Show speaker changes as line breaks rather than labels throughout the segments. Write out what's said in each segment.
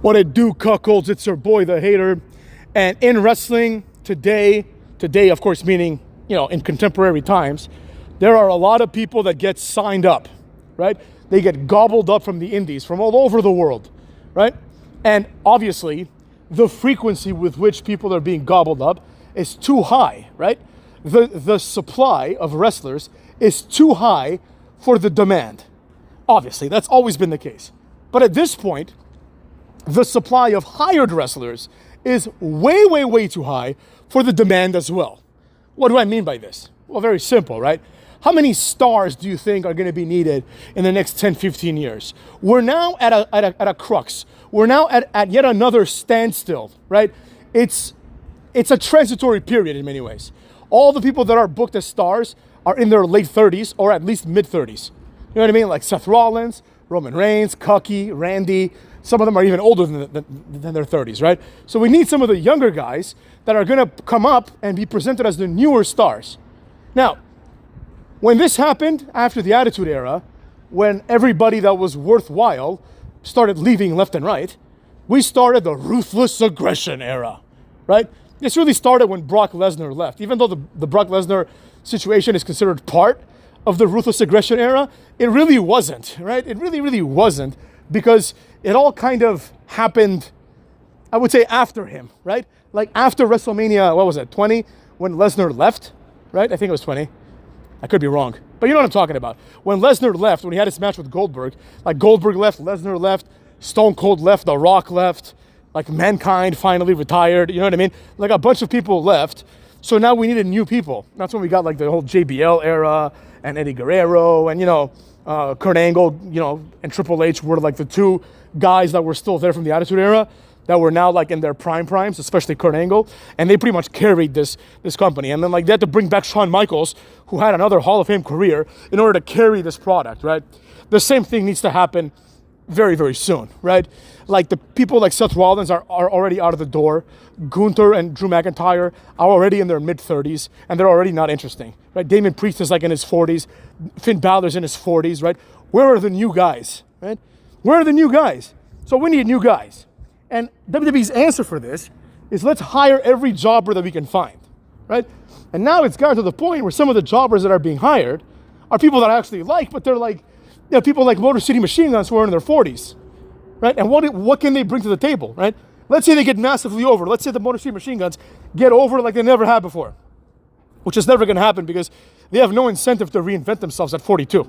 What it do, cuckolds? It's your boy, the hater. And in wrestling today, of course, meaning, in contemporary times, there are a lot of people that get signed up, right? They get gobbled up from the indies, from all over the world, right? And obviously, the frequency with which people are being gobbled up is too high, right? The supply of wrestlers is too high for the demand. Obviously, that's always been the case. But at this point, the supply of hired wrestlers is way, way, way too high for the demand as well. What do I mean by this? Well, very simple, right? How many stars do you think are going to be needed in the next 10, 15 years? We're now at a crux. We're now at yet another standstill, right? It's a transitory period in many ways. All the people that are booked as stars are in their late 30s or at least mid 30s. You know what I mean? Like Seth Rollins, Roman Reigns, Cucky, Randy. Some of them are even older than their 30s, right? So we need some of the younger guys that are going to come up and be presented as the newer stars. Now, when this happened after the Attitude Era, when everybody that was worthwhile started leaving left and right, we started the Ruthless Aggression Era, right? This really started when Brock Lesnar left. Even though the Brock Lesnar situation is considered part of the Ruthless Aggression Era, it really wasn't, right? It really, really wasn't, because it all kind of happened, I would say, after him, right? Like after WrestleMania, what was it, 20, when Lesnar left, right? I think it was 20. I could be wrong, but you know what I'm talking about. When Lesnar left, when he had his match with Goldberg, like Goldberg left, Lesnar left, Stone Cold left, The Rock left, like Mankind finally retired, you know what I mean? Like a bunch of people left, so now we needed new people. That's when we got like the whole JBL era and Eddie Guerrero and, Kurt Angle, and Triple H were like the two guys that were still there from the Attitude Era that were now like in their primes, especially Kurt Angle, and they pretty much carried this company. And then like they had to bring back Shawn Michaels, who had another Hall of Fame career, in order to carry this product, right? The same thing needs to happen very, very soon, right? Like the people like Seth Rollins are already out of the door. Gunther and Drew McIntyre are already in their mid-30s, and they're already not interesting, right? Damon Priest is like in his 40s. Finn Balor's in his 40s, right? Where are the new guys, right? Where are the new guys? So we need new guys. And WWE's answer for this is let's hire every jobber that we can find, right? And now it's gotten to the point where some of the jobbers that are being hired are people that I actually like, but they're like, people like Motor City Machine Guns who are in their 40s, right? And what can they bring to the table, right? Let's say they get massively over. Let's say the Motor City Machine Guns get over like they never had before, which is never going to happen because they have no incentive to reinvent themselves at 42,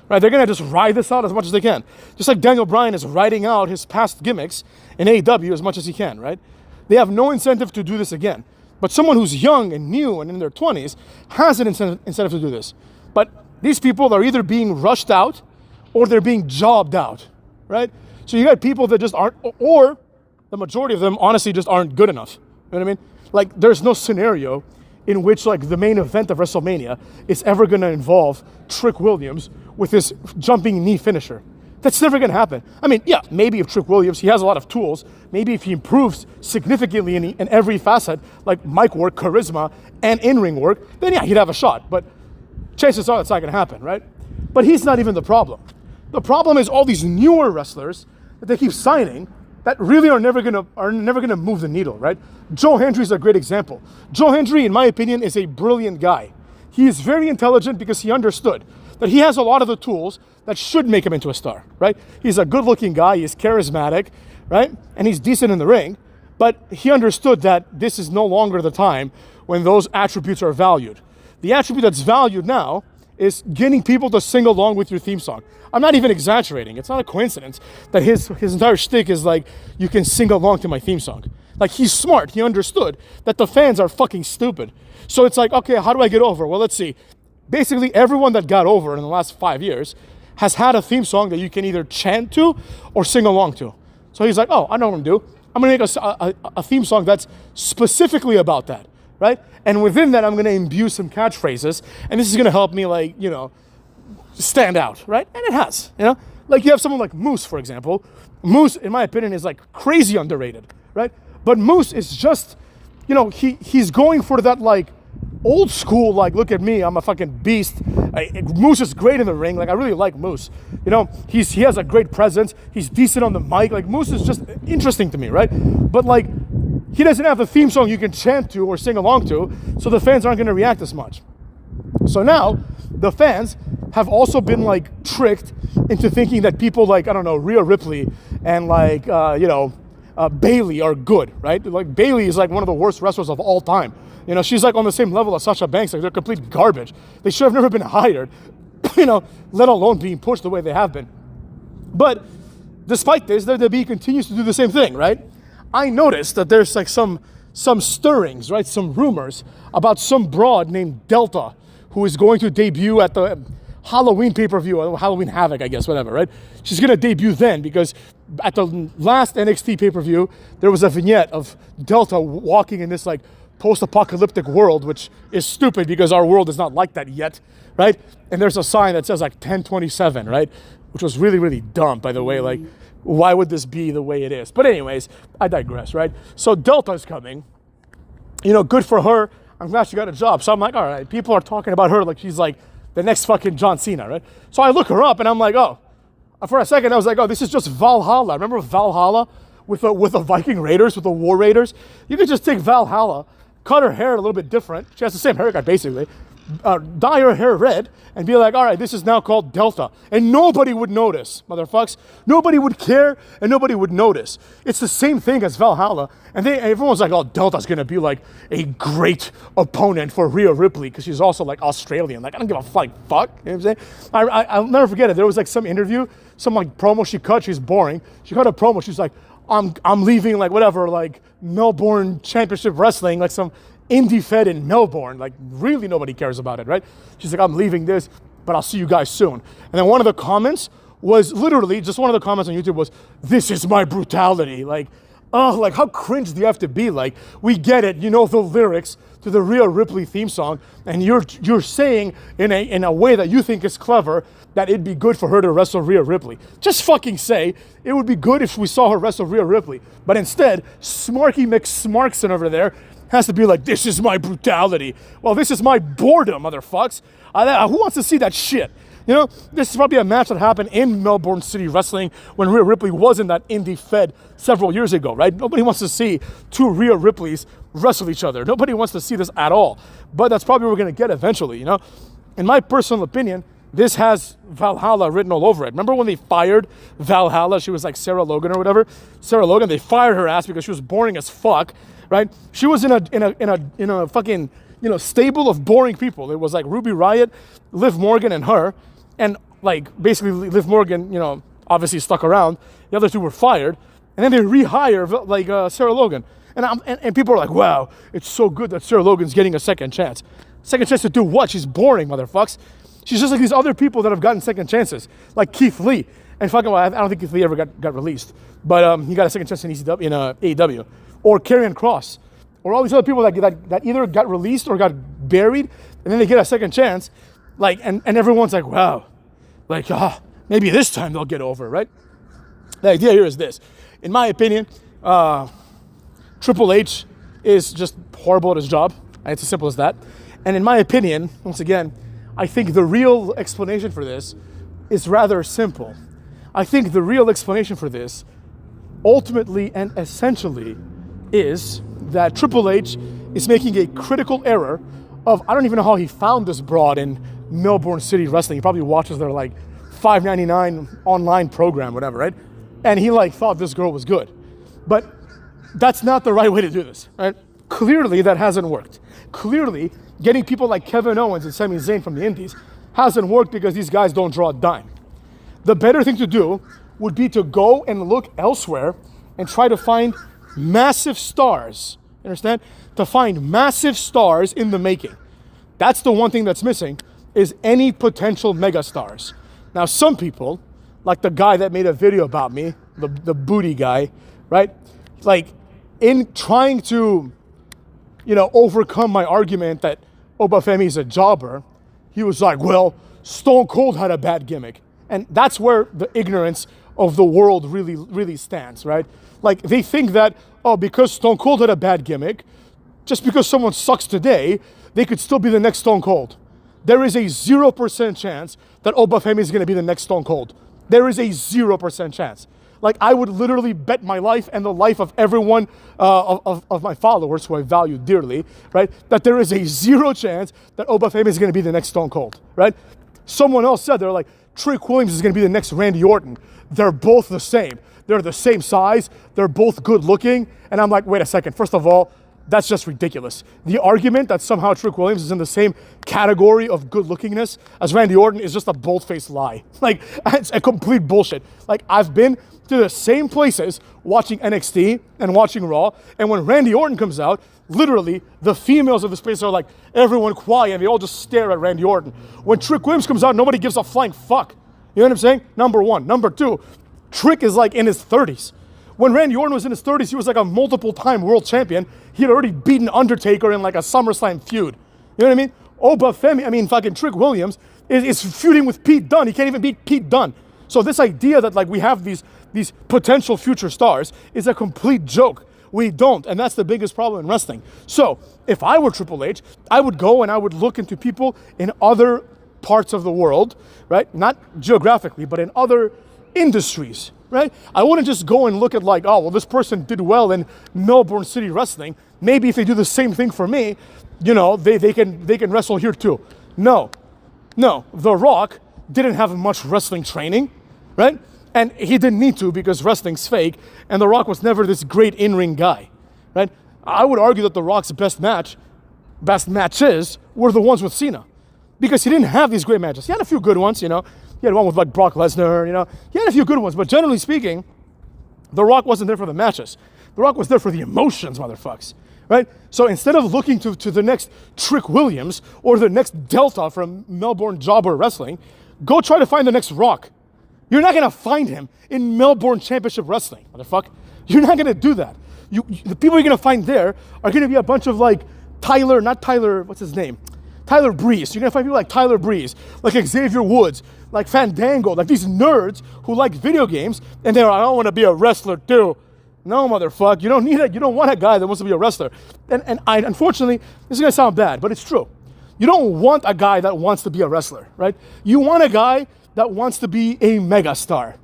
right? They're going to just ride this out as much as they can. Just like Daniel Bryan is riding out his past gimmicks in AEW as much as he can, right? They have no incentive to do this again. But someone who's young and new and in their 20s has an incentive to do this. But these people are either being rushed out or they're being jobbed out, right? So you got people that just aren't, or the majority of them honestly just aren't good enough. You know what I mean? Like there's no scenario in which like the main event of WrestleMania is ever going to involve Trick Williams with his jumping knee finisher. That's never going to happen. I mean, yeah, maybe if Trick Williams, he has a lot of tools, maybe if he improves significantly in every facet, like mic work, charisma, and in-ring work, then yeah, he'd have a shot. But chances are that's not going to happen, right? But he's not even the problem. The problem is all these newer wrestlers that they keep signing that really are never gonna move the needle, right? Joe Hendry is a great example. Joe Hendry, in my opinion, is a brilliant guy. He is very intelligent because he understood that he has a lot of the tools that should make him into a star, right? He's a good-looking guy, he's charismatic, right? And he's decent in the ring, but he understood that this is no longer the time when those attributes are valued. The attribute that's valued now is getting people to sing along with your theme song. I'm not even exaggerating. It's not a coincidence that his entire shtick is like, you can sing along to my theme song. Like, he's smart. He understood that the fans are fucking stupid. So it's like, okay, how do I get over? Well, let's see. Basically, everyone that got over in the last 5 years has had a theme song that you can either chant to or sing along to. So he's like, oh, I know what I'm going to do. I'm going to make a theme song that's specifically about that, right? And within that, I'm going to imbue some catchphrases, and this is going to help me, like, stand out, right? And it has, Like you have someone like Moose, for example. Moose, in my opinion, is like crazy underrated, right? But Moose is just, he's going for that like old school, like, look at me, I'm a fucking beast. Moose is great in the ring. Like, I really like Moose. You know, he has a great presence. He's decent on the mic. Like, Moose is just interesting to me, right? But like, he doesn't have the theme song you can chant to or sing along to, so the fans aren't going to react as much. So now the fans have also been like tricked into thinking that people like, I don't know, Rhea Ripley and like, Bailey are good, right? Like, Bailey is like one of the worst wrestlers of all time. You know, she's like on the same level as Sasha Banks. Like, they're complete garbage. They should have never been hired, you know, let alone being pushed the way they have been. But despite this, WWE continues to do the same thing, right? I noticed that there's like some stirrings, right? Some rumors about some broad named Delta who is going to debut at the Halloween pay-per-view, or Halloween Havoc, I guess, whatever, right? She's going to debut then because at the last NXT pay-per-view, there was a vignette of Delta walking in this like post-apocalyptic world, which is stupid because our world is not like that yet, right? And there's a sign that says like 1027, right? Which was really, really dumb, by the way. Like, why would this be the way it is? But anyways, I digress, right? So Delta's coming. You know, good for her. I'm glad she got a job. So I'm like, all right, people are talking about her like she's like the next fucking John Cena, right? So I look her up and I'm like, oh, for a second I was like, oh, this is just Valhalla. Remember Valhalla with the Viking Raiders, with the War Raiders? You could just take Valhalla, cut her hair a little bit different. She has the same haircut basically. Dye her hair red and be like, all right, this is now called Delta. And nobody would notice, motherfucks. Nobody would care and nobody would notice. It's the same thing as Valhalla. And everyone's like, oh, Delta's going to be like a great opponent for Rhea Ripley because she's also like Australian. Like, I don't give a fuck. You know what I'm saying? I'll never forget it. There was like some interview, some like promo she cut. She's boring. She cut a promo. She's like, I'm leaving like whatever, like Melbourne Championship Wrestling, like some indie fed in Melbourne. Like, really nobody cares about it, right? She's like, I'm leaving this, but I'll see you guys soon. And then one of the comments was literally, just one of the comments on YouTube was, this is my brutality. Like, oh, like how cringe do you have to be? Like, we get it, you know the lyrics to the Rhea Ripley theme song, and you're saying in a way that you think is clever that it'd be good for her to wrestle Rhea Ripley. Just fucking say it would be good if we saw her wrestle Rhea Ripley. But instead, Smarky McSmarkson over there has to be like, this is my brutality. Well, this is my boredom, motherfucks. Who wants to see that shit? You know, this is probably a match that happened in Melbourne City Wrestling when Rhea Ripley was in that indie fed several years ago, right? Nobody wants to see two Rhea Ripleys wrestle each other. Nobody wants to see this at all. But that's probably what we're going to get eventually, you know? In my personal opinion, this has Valhalla written all over it. Remember when they fired Valhalla? She was like Sarah Logan or whatever. Sarah Logan, they fired her ass because she was boring as fuck, right? She was in a fucking, you know, stable of boring people. It was like Ruby Riott, Liv Morgan, and her. And like basically Liv Morgan, you know, obviously stuck around. The other two were fired. And then they rehire like Sarah Logan. And people are like, wow, it's so good that Sarah Logan's getting a second chance. Second chance to do what? She's boring, motherfucks. She's just like these other people that have gotten second chances, like Keith Lee. And fucking, well, I don't think Keith Lee ever got released, but he got a second chance in AEW, or Karrion Kross, or all these other people that either got released or got buried, and then they get a second chance, like, and everyone's like, wow, like, maybe this time they'll get over, right? The idea here is this. In my opinion, Triple H is just horrible at his job. It's as simple as that. And in my opinion, once again, I think the real explanation for this is rather simple. I think the real explanation for this, ultimately and essentially, is that Triple H is making a critical error of, I don't even know how he found this broad in Melbourne City Wrestling. He probably watches their like $5.99 online program, whatever, right? And he like thought this girl was good. But that's not the right way to do this, right? Clearly that hasn't worked. Clearly, getting people like Kevin Owens and Sami Zayn from the Indies hasn't worked because these guys don't draw a dime. The better thing to do would be to go and look elsewhere and try to find massive stars, understand? To find massive stars in the making. That's the one thing that's missing, is any potential megastars. Now, some people, like the guy that made a video about me, the booty guy, right? Like, in trying to, you know, overcome my argument that Obafemi is a jobber, he was like, well, Stone Cold had a bad gimmick. And that's where the ignorance of the world really, really stands, right? Like, they think that, oh, because Stone Cold had a bad gimmick, just because someone sucks today, they could still be the next Stone Cold. there is a 0% chance that Obafemi is going to be the next Stone Cold. There is a 0% chance. Like, I would literally bet my life and the life of everyone of my followers, who I value dearly, right, that there is a 0 chance that Obafemi is going to be the next Stone Cold, right? Someone else said, they're like, Trick Williams is going to be the next Randy Orton. They're both the same. They're the same size. They're both good looking. And I'm like, wait a second. First of all, that's just ridiculous. The argument that somehow Trick Williams is in the same category of good lookingness as Randy Orton is just a bold-faced lie. Like, it's a complete bullshit. Like, I've been to the same places watching NXT and watching Raw, and when Randy Orton comes out, literally, the females of the space are like, everyone quiet, and they all just stare at Randy Orton. When Trick Williams comes out, nobody gives a flying fuck. You know what I'm saying? Number one. Number two, Trick is like in his 30s. When Randy Orton was in his 30s, he was like a multiple-time world champion. He had already beaten Undertaker in like a SummerSlam feud. You know what I mean? Obafemi, fucking Trick Williams is feuding with Pete Dunne. He can't even beat Pete Dunne. So this idea that like we have these potential future stars is a complete joke. We don't, and that's the biggest problem in wrestling. So if I were Triple H, I would go and I would look into people in other parts of the world, right? Not geographically, but in other industries, right? I wouldn't just go and look at like, oh, well, this person did well in Melbourne City Wrestling. Maybe if they do the same thing for me, you know, they can wrestle here too. No. The Rock didn't have much wrestling training, right? And he didn't need to because wrestling's fake, and The Rock was never this great in-ring guy, right? I would argue that The Rock's best matches were the ones with Cena, because he didn't have these great matches. He had a few good ones, you know. He had one with like Brock Lesnar, you know. He had a few good ones, but generally speaking, The Rock wasn't there for the matches. The Rock was there for the emotions, motherfucks, right? So instead of looking to the next Trick Williams or the next Delta from Melbourne Jobber Wrestling, go try to find the next Rock. You're not gonna find him in Melbourne Championship Wrestling, motherfucker. You're not gonna do that. The people you're gonna find there are gonna be a bunch of like Tyler Breeze. You're gonna find people like Tyler Breeze, like Xavier Woods, like Fandango, like these nerds who like video games, and they're like, I want to be a wrestler too. No, motherfucker, you don't need it. You don't want a guy that wants to be a wrestler. And I, unfortunately, this is gonna sound bad, but it's true. You don't want a guy that wants to be a wrestler, right? You want a guy that wants to be a megastar.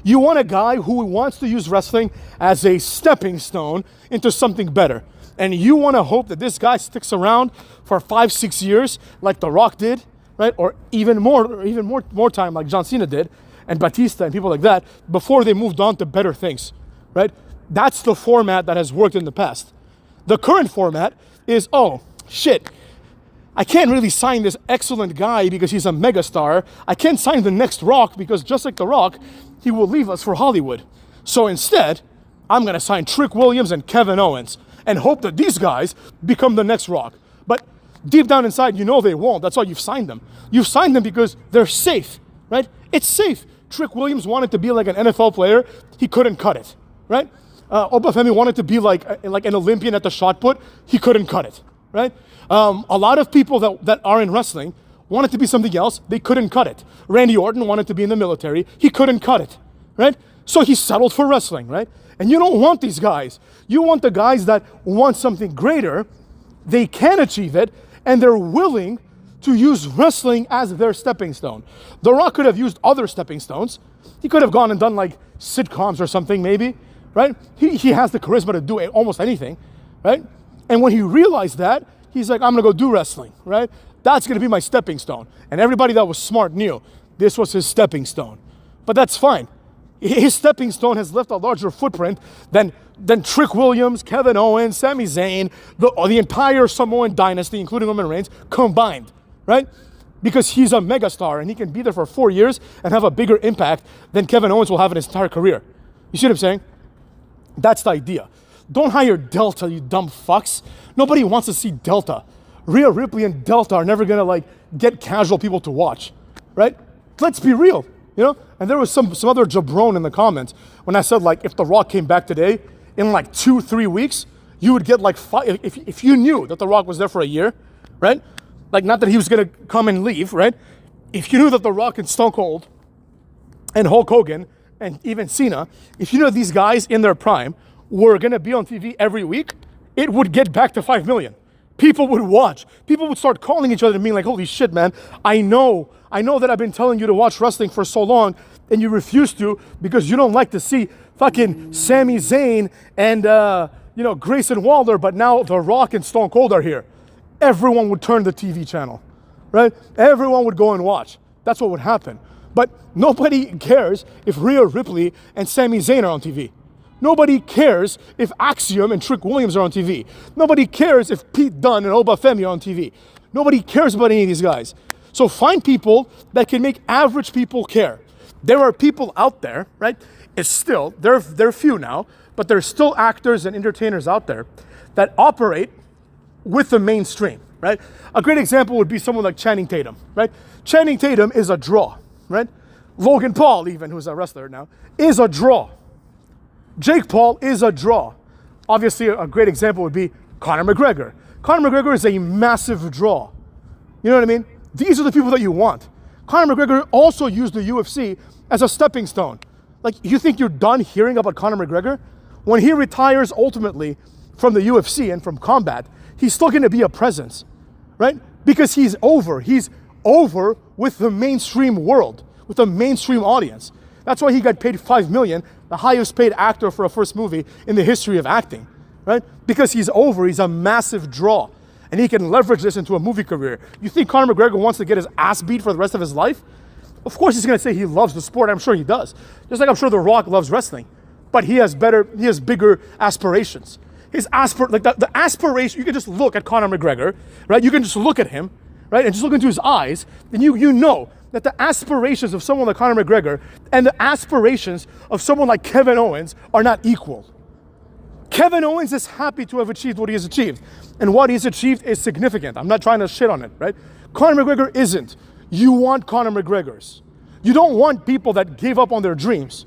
You want a guy who wants to use wrestling as a stepping stone into something better. And you want to hope that this guy sticks around for 5-6 years like The Rock did, right? Or even more time like John Cena did, and Batista and people like that, before they moved on to better things, right? That's the format that has worked in the past. The current format is, oh, shit, I can't really sign this excellent guy because he's a megastar. I can't sign the next Rock because just like The Rock, he will leave us for Hollywood. So instead, I'm going to sign Trick Williams and Kevin Owens and hope that these guys become the next Rock. But deep down inside, you know they won't. That's why you've signed them. You've signed them because they're safe, right? It's safe. Trick Williams wanted to be like an NFL player. He couldn't cut it, right? Obafemi wanted to be like an Olympian at the shot put. He couldn't cut it, right? A lot of people that are in wrestling wanted to be something else. They couldn't cut it. Randy Orton wanted to be in the military. He couldn't cut it, right? So he settled for wrestling, right? And you don't want these guys. You want the guys that want something greater. They can achieve it, and they're willing to use wrestling as their stepping stone. The Rock could have used other stepping stones. He could have gone and done like sitcoms or something maybe, right? He has the charisma to do almost anything, right? And when he realized that, he's like, I'm gonna go do wrestling, right? That's gonna be my stepping stone. And everybody that was smart knew this was his stepping stone. But that's fine. His stepping stone has left a larger footprint than Trick Williams, Kevin Owens, Sami Zayn, the entire Samoan dynasty, including Roman Reigns, combined, right? Because he's a megastar and he can be there for 4 years and have a bigger impact than Kevin Owens will have in his entire career. You see what I'm saying? That's the idea. Don't hire Delta, you dumb fucks. Nobody wants to see Delta. Rhea Ripley and Delta are never gonna like get casual people to watch, right? Let's be real, you know? And there was some other jabron in the comments when I said like, if The Rock came back today, in like 2-3 weeks, you would get like 5, if you knew that The Rock was there for a year, right? Like not that he was gonna come and leave, right? If you knew that The Rock and Stone Cold and Hulk Hogan and even Cena, if you know these guys in their prime were gonna be on TV every week, it would get back to 5 million. people would watch. People would start calling each other and being like, holy shit, man, I know that I've been telling you to watch wrestling for so long and you refuse to because you don't like to see fucking Sami Zayn and, Grayson Waller, but now The Rock and Stone Cold are here. Everyone would turn the TV channel, right? Everyone would go and watch. That's what would happen. But nobody cares if Rhea Ripley and Sami Zayn are on TV. Nobody cares if Axiom and Trick Williams are on TV. Nobody cares if Pete Dunne and Obafemi are on TV. Nobody cares about any of these guys. So find people that can make average people care. There are people out there, right? It's still, they're few now, but there's still actors and entertainers out there that operate with the mainstream, right? A great example would be someone like Channing Tatum, right? Channing Tatum is a draw, right? Logan Paul, even, who's a wrestler now, is a draw. Jake Paul is a draw. Obviously, a great example would be Conor McGregor. Conor McGregor is a massive draw. You know what I mean? These are the people that you want. Conor McGregor also used the UFC as a stepping stone. Like, you think you're done hearing about Conor McGregor? When he retires ultimately from the UFC and from combat, he's still going to be a presence, right? Because he's over. He's over with the mainstream world, with the mainstream audience. That's why he got paid $5 million, the highest paid actor for a first movie in the history of acting, right? Because he's over, he's a massive draw, and he can leverage this into a movie career. You think Conor McGregor wants to get his ass beat for the rest of his life? Of course he's gonna say he loves the sport, I'm sure he does. Just like I'm sure The Rock loves wrestling, but he has bigger aspirations. The aspiration, you can just look at Conor McGregor, right? You can just look at him, right? And just look into his eyes, and you know that the aspirations of someone like Conor McGregor and the aspirations of someone like Kevin Owens are not equal. Kevin Owens is happy to have achieved what he has achieved, and what he's achieved is significant. I'm not trying to shit on it, right? Conor McGregor isn't. You want Conor McGregors. You don't want people that gave up on their dreams,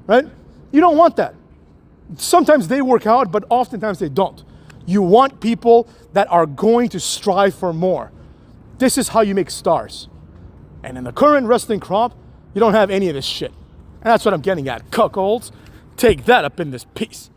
right? You don't want that. Sometimes they work out, but oftentimes they don't. You want people that are going to strive for more. This is how you make stars. And in the current wrestling crop, you don't have any of this shit. And that's what I'm getting at. Cuckolds, take that up in this piece.